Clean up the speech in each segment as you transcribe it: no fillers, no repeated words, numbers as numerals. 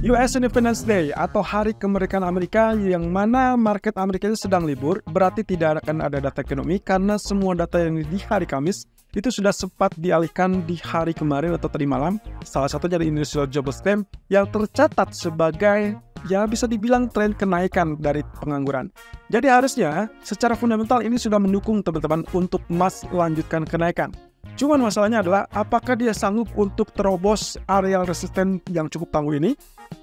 US Independence Day atau Hari Kemerdekaan Amerika, yang mana market Amerika sedang libur, berarti tidak akan ada data ekonomi karena semua data yang di hari Kamis itu sudah sempat dialihkan di hari kemarin atau tadi malam. Salah satunya dari Initial Jobless Claim yang tercatat sebagai, ya bisa dibilang, tren kenaikan dari pengangguran. Jadi harusnya secara fundamental ini sudah mendukung teman-teman untuk lanjutkan kenaikan. Cuman masalahnya adalah apakah dia sanggup untuk terobos area resisten yang cukup tangguh ini,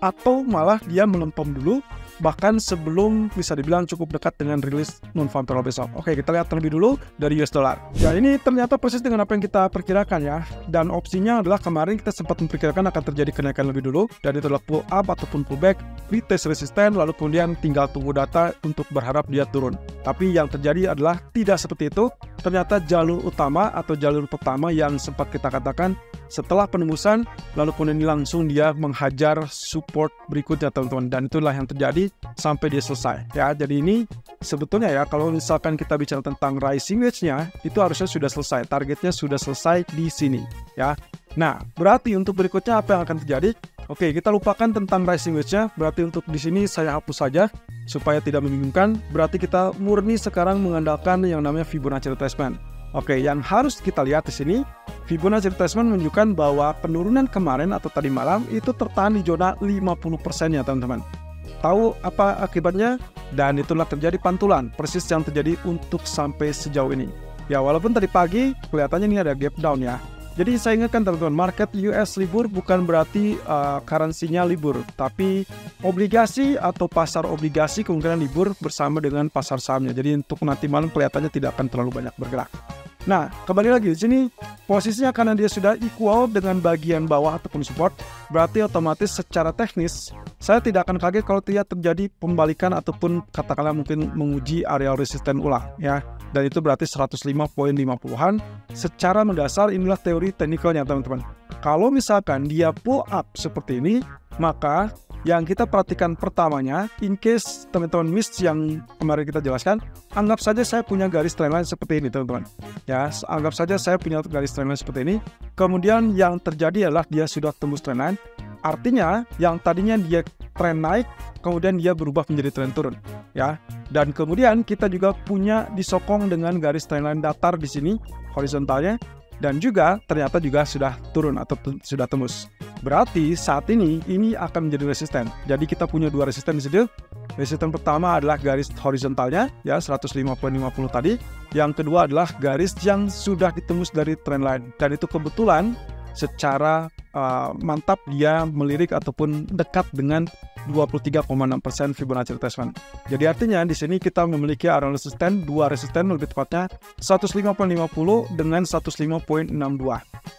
atau malah dia melempem dulu bahkan sebelum bisa dibilang cukup dekat dengan rilis non-farm payroll besok. Oke, kita lihat terlebih dulu dari US dollar. Ya, ini ternyata persis dengan apa yang kita perkirakan ya. Dan opsinya adalah kemarin kita sempat memperkirakan akan terjadi kenaikan lebih dulu, dan itu adalah pull up ataupun pullback, retest resisten, lalu kemudian tinggal tunggu data untuk berharap dia turun. Tapi yang terjadi adalah tidak seperti itu. Ternyata jalur utama atau jalur pertama yang sempat kita katakan setelah penembusan, lalu kemudian langsung dia menghajar support berikutnya teman-teman, dan itulah yang terjadi sampai dia selesai ya. Jadi ini sebetulnya ya, kalau misalkan kita bicara tentang rising wedge-nya, itu harusnya sudah selesai, targetnya sudah selesai di sini ya. Nah, berarti untuk berikutnya apa yang akan terjadi? Oke, kita lupakan tentang rising wedge-nya. Berarti untuk di sini saya hapus saja supaya tidak membingungkan. Berarti kita murni sekarang mengandalkan yang namanya Fibonacci retracement. Oke, yang harus kita lihat di sini, Fibonacci retracement menunjukkan bahwa penurunan kemarin atau tadi malam itu tertahan di zona 50% ya teman-teman. Tahu apa akibatnya? Dan itulah terjadi pantulan, persis yang terjadi untuk sampai sejauh ini. Ya, walaupun tadi pagi kelihatannya ini ada gap down ya. Jadi saya ingatkan teman-teman, market US libur bukan berarti currency-nya libur, tapi obligasi atau pasar obligasi kemungkinan libur bersama dengan pasar sahamnya. Jadi untuk nanti malam kelihatannya tidak akan terlalu banyak bergerak. Nah, kembali lagi di sini posisinya karena dia sudah equal dengan bagian bawah ataupun support, berarti otomatis secara teknis saya tidak akan kaget kalau tidak terjadi pembalikan ataupun katakanlah mungkin menguji area resisten ulang ya. Dan itu berarti 105.50-an. Secara mendasar inilah teori teknikalnya teman-teman. Kalau misalkan dia pull up seperti ini, maka yang kita perhatikan pertamanya, in case teman-teman miss yang kemarin kita jelaskan, anggap saja saya punya garis trendline seperti ini teman-teman. Ya, anggap saja saya punya garis trendline seperti ini. Kemudian yang terjadi adalah dia sudah tembus trendline. Artinya yang tadinya dia tren naik, kemudian dia berubah menjadi tren turun. Ya, dan kemudian kita juga punya disokong dengan garis trendline datar di sini, horizontalnya. Dan juga ternyata juga sudah turun atau sudah tembus. Berarti saat ini akan menjadi resisten. Jadi kita punya dua resisten di situ. Resisten pertama adalah garis horizontalnya ya 105.50 tadi. Yang kedua adalah garis yang sudah ditembus dari trendline. Dan itu kebetulan secara mantap dia melirik ataupun dekat dengan 23,6% Fibonacci retracement. Jadi artinya di sini kita memiliki area resisten, dua resisten lebih tepatnya 105.50 dengan 105.62.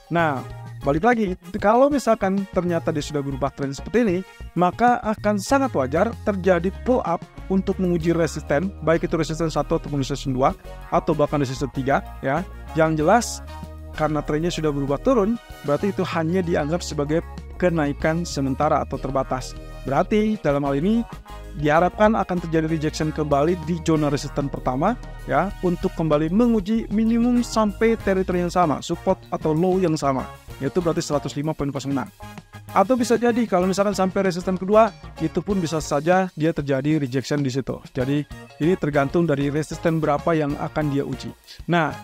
Nah, balik lagi, kalau misalkan ternyata dia sudah berubah tren seperti ini, maka akan sangat wajar terjadi pull up untuk menguji resisten, baik itu resisten 1 ataupun resisten 2 atau bahkan resisten 3 ya. Yang jelas karena trennya sudah berubah turun, berarti itu hanya dianggap sebagai kenaikan sementara atau terbatas. Berarti dalam hal ini diharapkan akan terjadi rejection kembali di zona resisten pertama ya, untuk kembali menguji minimum sampai teritori yang sama, support atau low yang sama, yaitu berarti 105.06. Atau bisa jadi kalau misalkan sampai resisten kedua, itu pun bisa saja dia terjadi rejection di situ. Jadi ini tergantung dari resisten berapa yang akan dia uji. Nah,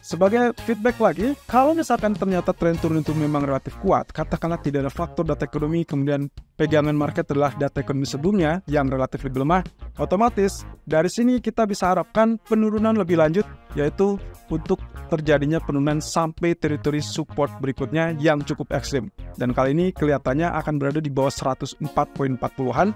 sebagai feedback lagi, kalau misalkan ternyata tren turun itu memang relatif kuat, katakanlah tidak ada faktor data ekonomi, kemudian pegangan market adalah data ekonomi sebelumnya yang relatif lebih lemah, otomatis dari sini kita bisa harapkan penurunan lebih lanjut, yaitu untuk terjadinya penurunan sampai teritori support berikutnya yang cukup ekstrim. Dan kali ini kelihatannya akan berada di bawah 104.40-an.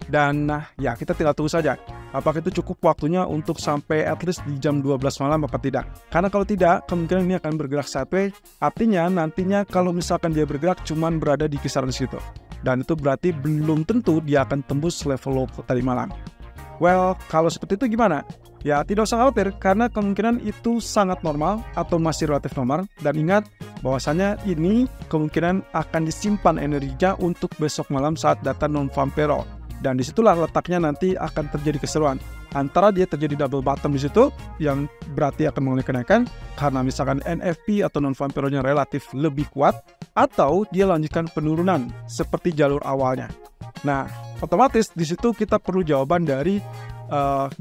Dan ya kita tinggal tunggu saja apakah itu cukup waktunya untuk sampai at least di jam 12 malam apa tidak. Karena kalau tidak, kemungkinan ini akan bergerak sideways. Artinya nantinya kalau misalkan dia bergerak cuman berada di kisaran situ, dan itu berarti belum tentu dia akan tembus level low tadi malam. Well, kalau seperti itu gimana? Ya tidak usah khawatir, karena kemungkinan itu sangat normal atau masih relatif normal. Dan ingat bahwasanya ini kemungkinan akan disimpan energinya untuk besok malam saat data non-farm payroll. Dan disitulah letaknya nanti akan terjadi keseruan. Antara dia terjadi double bottom di situ, yang berarti akan mengalami kenaikan, karena misalkan NFP atau non-farm payroll-nya relatif lebih kuat, atau dia lanjutkan penurunan seperti jalur awalnya. Nah, otomatis di situ kita perlu jawaban dari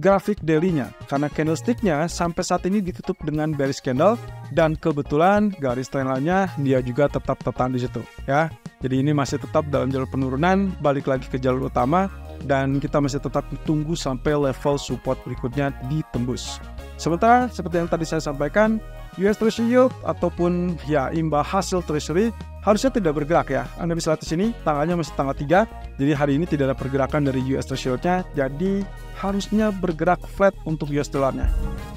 grafik daily-nya, karena candlestick-nya sampai saat ini ditutup dengan bearish candle dan kebetulan garis trendline-nya dia juga tetap tertahan di situ ya. Jadi ini masih tetap dalam jalur penurunan, balik lagi ke jalur utama dan kita masih tetap tunggu sampai level support berikutnya ditembus. Sementara seperti yang tadi saya sampaikan, US Treasury Yield ataupun ya imbal hasil Treasury harusnya tidak bergerak ya. Anda bisa lihat di sini tanggalnya masih tanggal 3. Jadi hari ini tidak ada pergerakan dari US Treasury Yield-nya. Jadi harusnya bergerak flat untuk US dollarnya.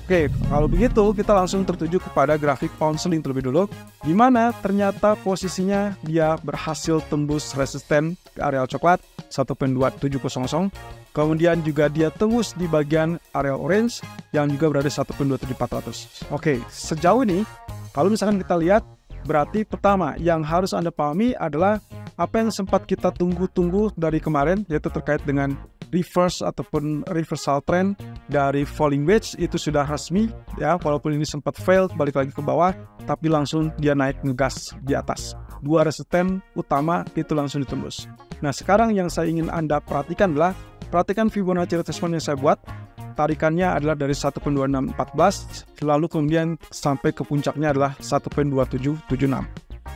Oke, kalau begitu kita langsung tertuju kepada grafik pound sterling terlebih dulu, di mana ternyata posisinya dia berhasil tembus resisten ke area coklat 1.2700. Kemudian juga dia tembus di bagian area orange yang juga berada 1.27400. Oke, sejauh ini kalau misalkan kita lihat, berarti pertama yang harus Anda pahami adalah apa yang sempat kita tunggu-tunggu dari kemarin, yaitu terkait dengan reverse ataupun reversal trend dari falling wedge itu sudah resmi ya, walaupun ini sempat fail balik lagi ke bawah, tapi langsung dia naik ngegas di atas. Dua resisten utama itu langsung ditembus. Nah, sekarang yang saya ingin Anda perhatikan adalah perhatikan Fibonacci retracement yang saya buat. Tarikannya adalah dari 1.2614 lalu kemudian sampai ke puncaknya adalah 1.2776.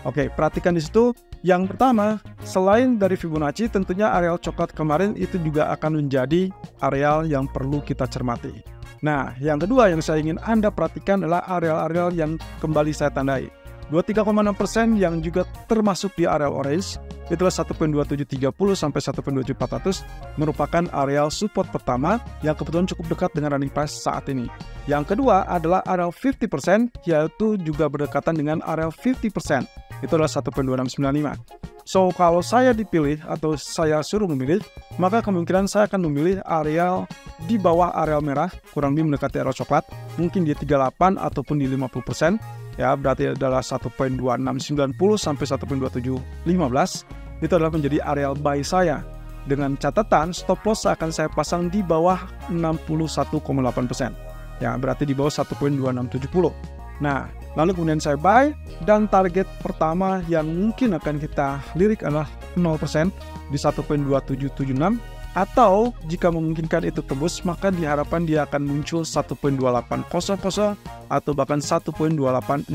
Oke, perhatikan di situ. Yang pertama, selain dari Fibonacci, tentunya areal coklat kemarin itu juga akan menjadi areal yang perlu kita cermati. Nah, yang kedua yang saya ingin Anda perhatikan adalah areal-areal yang kembali saya tandai. 23,6% yang juga termasuk di areal orange, itulah 1.2730 sampai 1.27400 merupakan areal support pertama yang kebetulan cukup dekat dengan running price saat ini. Yang kedua adalah areal 50%, yaitu juga berdekatan dengan areal 50%, itu adalah 1.2695. So, kalau saya dipilih atau saya suruh memilih, maka kemungkinan saya akan memilih areal di bawah areal merah, kurang lebih mendekati areal coklat, mungkin di 38 ataupun di 50%, ya berarti adalah 1.2690 sampai 1.2715. Itu adalah menjadi areal buy saya. Dengan catatan stop loss akan saya pasang di bawah 61,8%. Ya, berarti di bawah 1.2670. Nah, lalu kemudian saya buy dan target pertama yang mungkin akan kita lirik adalah 0% di 1.2776, atau jika memungkinkan itu tembus maka diharapkan dia akan muncul 1.2800 atau bahkan 1.2860.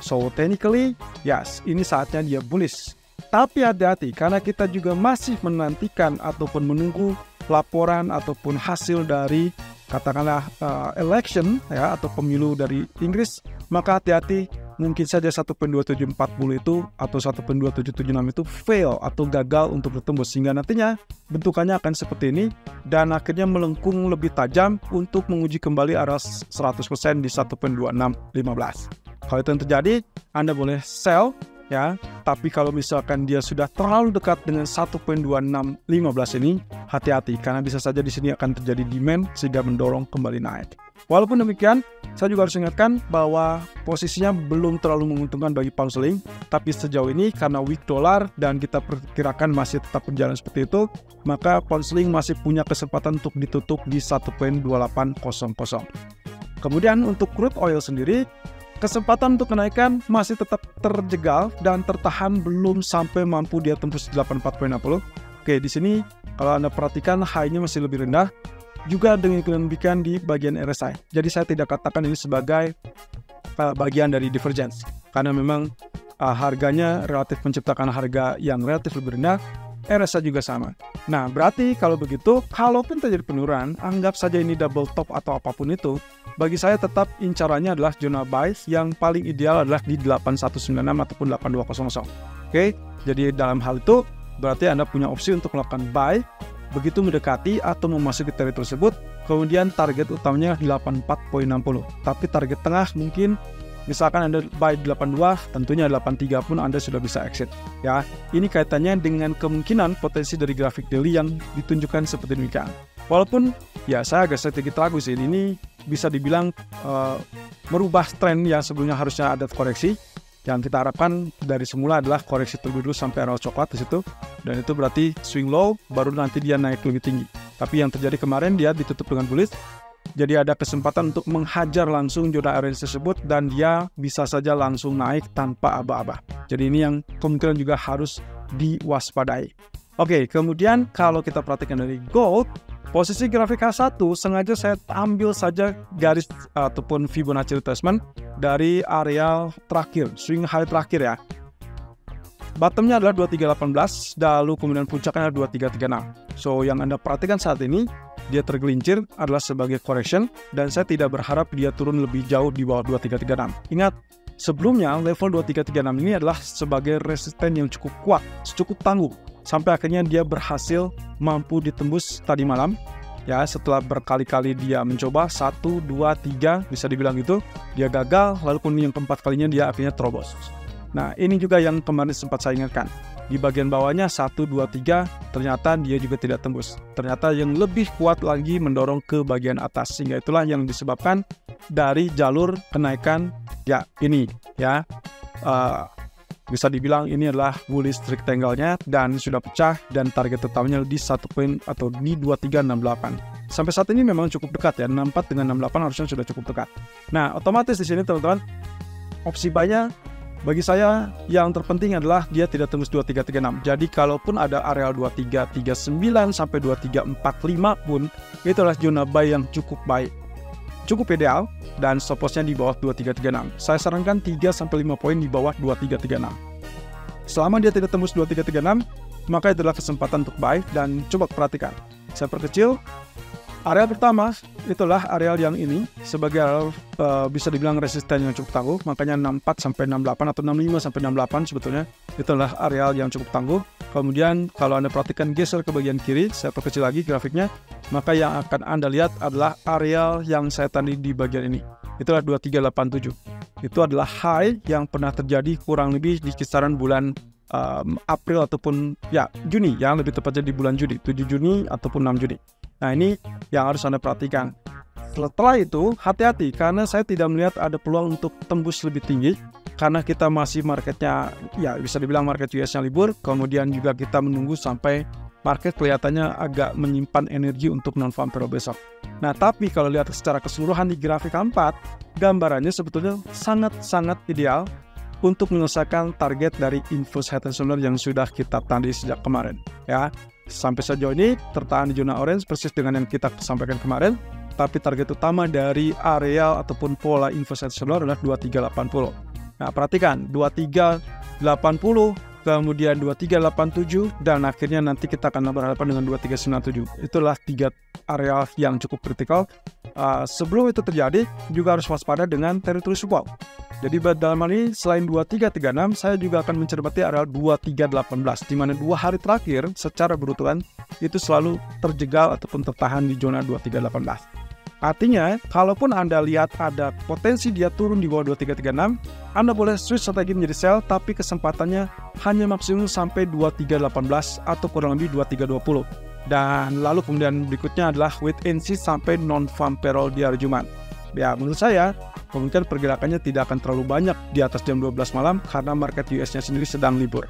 So technically yes, ini saatnya dia bullish. Tapi hati-hati karena kita juga masih menantikan ataupun menunggu laporan ataupun hasil dari katakanlah election ya, atau pemilu dari Inggris, maka hati-hati, mungkin saja 1.2740 itu atau 1.2776 itu fail atau gagal untuk bertembus, sehingga nantinya bentukannya akan seperti ini dan akhirnya melengkung lebih tajam untuk menguji kembali area 100% di 1.2615. Kalau itu yang terjadi, Anda boleh sell ya, tapi kalau misalkan dia sudah terlalu dekat dengan 1.2615 ini, hati-hati karena bisa saja di sini akan terjadi demand sehingga mendorong kembali naik. Walaupun demikian, saya juga harus ingatkan bahwa posisinya belum terlalu menguntungkan bagi pound sterling, tapi sejauh ini karena weak dollar dan kita perkirakan masih tetap berjalan seperti itu, maka pound sterling masih punya kesempatan untuk ditutup di 1.2800. Kemudian untuk crude oil sendiri, kesempatan untuk kenaikan masih tetap terjegal dan tertahan belum sampai mampu dia tembus 84.60. Oke, di sini kalau Anda perhatikan high-nya masih lebih rendah, juga dengan demikian di bagian RSI. Jadi saya tidak katakan ini sebagai bagian dari divergence, karena memang harganya relatif menciptakan harga yang relatif lebih rendah, RSI juga sama. Nah, berarti kalau begitu, kalaupun terjadi penurunan, anggap saja ini double top atau apapun itu, bagi saya tetap incarannya adalah zona buy yang paling ideal adalah di 8196 ataupun 8200. Oke, jadi dalam hal itu berarti Anda punya opsi untuk melakukan buy begitu mendekati atau memasuki teritori tersebut. Kemudian target utamanya 84.60, tapi target tengah mungkin misalkan Anda buy 82, tentunya 83 pun Anda sudah bisa exit ya. Ini kaitannya dengan kemungkinan potensi dari grafik daily yang ditunjukkan seperti demikian. Walaupun ya saya agak sedikit ragu sih, ini bisa dibilang merubah tren yang sebelumnya harusnya ada koreksi. Yang kita harapkan dari semula adalah koreksi terlebih dulu sampai area coklat di situ, dan itu berarti swing low baru nanti dia naik lebih tinggi. Tapi yang terjadi kemarin dia ditutup dengan bullish, jadi ada kesempatan untuk menghajar langsung zona area tersebut dan dia bisa saja langsung naik tanpa aba-aba. Jadi ini yang kemungkinan juga harus diwaspadai. Oke, kemudian kalau kita perhatikan dari gold, posisi grafik H1 sengaja saya ambil saja garis ataupun Fibonacci retracement dari area terakhir, swing high terakhir ya. Bottomnya adalah 2318, lalu kemudian puncaknya adalah 2336. So, yang Anda perhatikan saat ini, dia tergelincir adalah sebagai correction, dan saya tidak berharap dia turun lebih jauh di bawah 2336. Ingat, sebelumnya level 2336 ini adalah sebagai resisten yang cukup kuat, cukup tangguh, sampai akhirnya dia berhasil mampu ditembus tadi malam. Ya, setelah berkali-kali dia mencoba, 1, 2, 3, bisa dibilang gitu, dia gagal, lalu kemudian yang keempat kalinya dia akhirnya terobos. Nah, ini juga yang kemarin sempat saya ingatkan. Di bagian bawahnya 1, 2, 3, ternyata dia juga tidak tembus. Ternyata yang lebih kuat lagi mendorong ke bagian atas. Sehingga itulah yang disebabkan dari jalur kenaikan, ya ini, ya. Bisa dibilang ini adalah bullish rectangle-nya dan sudah pecah dan target utamanya di 1 poin atau di 2368. Sampai saat ini memang cukup dekat ya, 64 dengan 68 harusnya sudah cukup dekat. Nah, otomatis di sini teman-teman, opsi buy-nya bagi saya yang terpenting adalah dia tidak tembus 2336. Jadi kalaupun ada area 2339 sampai 2345 pun itu adalah zona buy yang cukup baik, cukup ideal, dan stop loss-nya di bawah 2336. Saya sarankan 3 sampai 5 poin di bawah 2336. Selama dia tidak tembus 2336, maka itu adalah kesempatan untuk buy, dan coba perhatikan. Saya perkecil. Area pertama itulah area yang ini sebagai area, bisa dibilang resisten yang cukup tangguh, makanya 64 sampai 68 atau 65 sampai 68 sebetulnya itulah area yang cukup tangguh. Kemudian kalau Anda perhatikan geser ke bagian kiri, saya perkecil lagi grafiknya, maka yang akan Anda lihat adalah area yang saya tadi di bagian ini. Itulah 2387. Itu adalah high yang pernah terjadi kurang lebih di kisaran bulan April ataupun ya Juni, yang lebih tepatnya di bulan Juni, 7 Juni ataupun 6 Juni. Nah, ini yang harus Anda perhatikan. Setelah itu, hati-hati karena saya tidak melihat ada peluang untuk tembus lebih tinggi karena kita masih marketnya, ya bisa dibilang market US yang libur, kemudian juga kita menunggu sampai market kelihatannya agak menyimpan energi untuk non-farm payroll besok. Nah, tapi kalau lihat secara keseluruhan di grafik 4, gambarannya sebetulnya sangat-sangat ideal untuk menyelesaikan target dari inverse head and shoulder yang sudah kita tandai sejak kemarin. Ya, sampai sejauh ini tertahan di zona orange persis dengan yang kita sampaikan kemarin, tapi target utama dari area ataupun pola inverse head and shoulder adalah 2380. Nah, perhatikan 2380, kemudian 2387, dan akhirnya nanti kita akan berhadapan dengan 2397. Itulah 3 area yang cukup kritikal. Sebelum itu terjadi, juga harus waspada dengan territory support. Jadi dalam hal ini, selain 2336, saya juga akan mencermati area 2318, di mana 2 hari terakhir secara berurutan itu selalu terjegal ataupun tertahan di zona 2318. Artinya, kalaupun Anda lihat ada potensi dia turun di bawah 2336, Anda boleh switch strategi menjadi sell, tapi kesempatannya hanya maksimum sampai 2318 atau kurang lebih 2320. Dan lalu kemudian berikutnya adalah wait and see sampai non-farm payroll di hari Jumat. Ya, menurut saya, kemungkinan pergerakannya tidak akan terlalu banyak di atas jam 12 malam karena market US-nya sendiri sedang libur.